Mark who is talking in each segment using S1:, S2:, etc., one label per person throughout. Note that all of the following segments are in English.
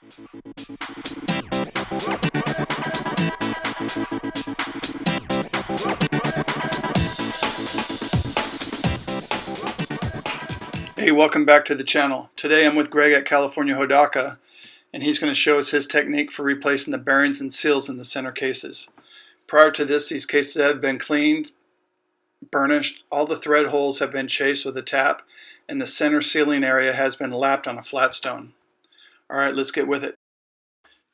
S1: Hey, welcome back to the channel. Today I'm with Greg at Californiahodaka, and he's going to show us his technique for replacing the bearings and seals in the center cases. Prior to this, these cases have been cleaned, burnished, all the thread holes have been chased with a tap, and the center sealing area has been lapped on a flat stone. Alright, let's get with it.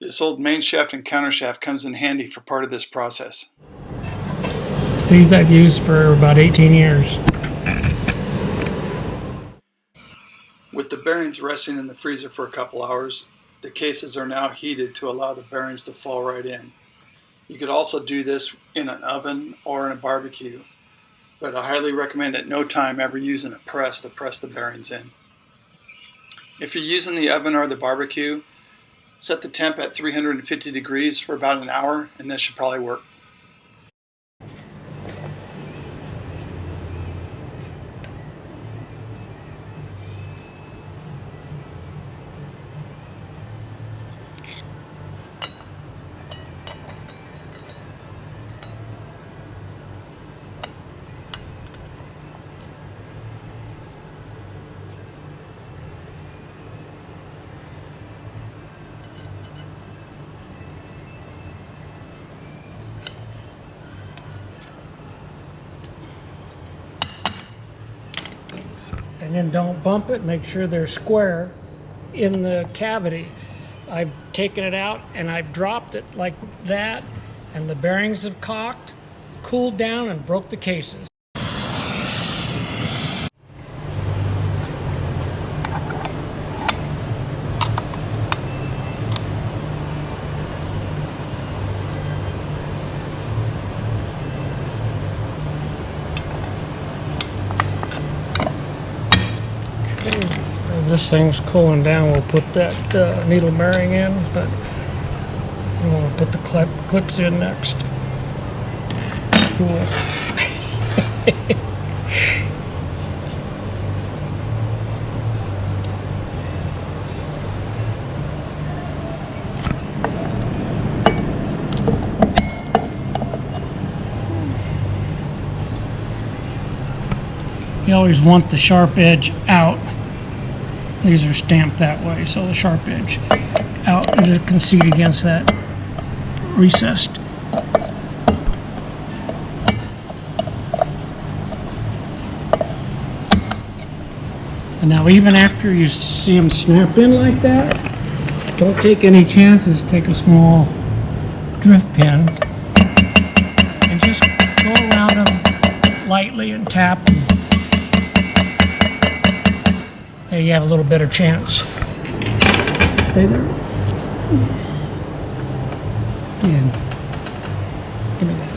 S1: This old main shaft and counter shaft comes in handy for part of this process.
S2: These I've used for about 18 years.
S1: With the bearings resting in the freezer for a couple hours, the cases are now heated to allow the bearings to fall right in. You could also do this in an oven or in a barbecue, but I highly recommend at no time ever using a press to press the bearings in. If you're using the oven or the barbecue, set the temp at 350 degrees for about an hour, and this should probably work.
S2: And then don't bump it, make sure they're square in the cavity. I've taken it out and I've dropped it like that, and the bearings have cocked, cooled down, and broke the cases. This thing's cooling down. We'll put that needle bearing in, but we want to put the clips in next. Cool. You always want the sharp edge out. These are stamped that way, so the sharp edge out to concede against that recessed. And now even after you see them snap in like that, don't take any chances. Take a small drift pin and just go around them lightly and tap them. There you have a little better chance. Stay there. And give me that.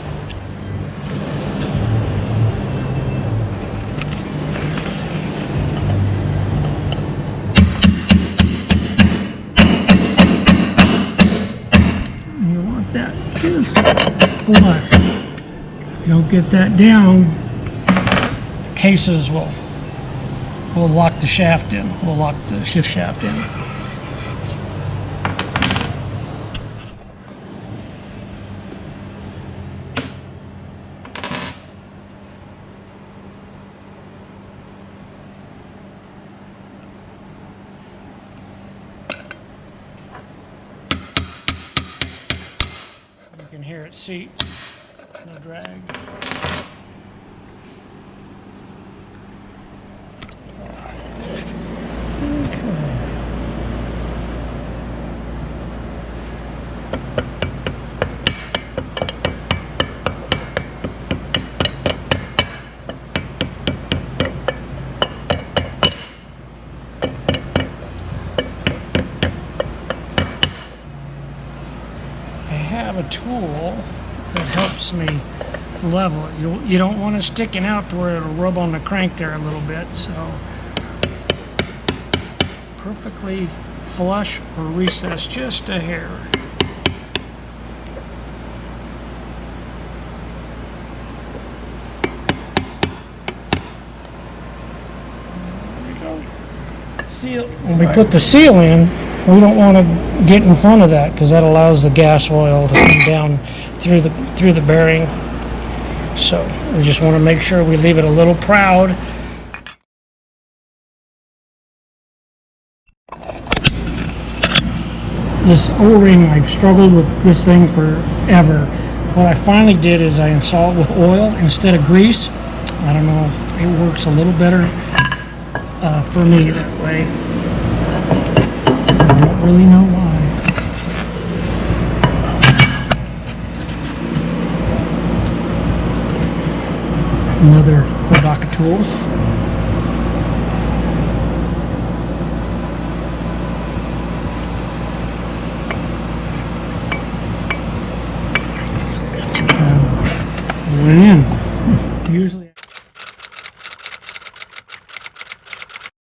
S2: You want that just flush. If you don't get that down, cases will lock the shaft in. We'll lock the shift shaft in. You can hear it seat, no drag. Have a tool that helps me level it. You don't want it sticking out to where it'll rub on the crank there a little bit, so perfectly flush or recess just a hair. There we go. Seal. When we put the seal in, We don't want to get in front of that because that allows the gas oil to come down through the bearing. So we just want to make sure we leave it a little proud. This O-ring, I've struggled with this thing forever. What I finally did is I installed it with oil instead of grease. I don't know, it works a little better for me that way. I don't really know why. Another Hodaka tool.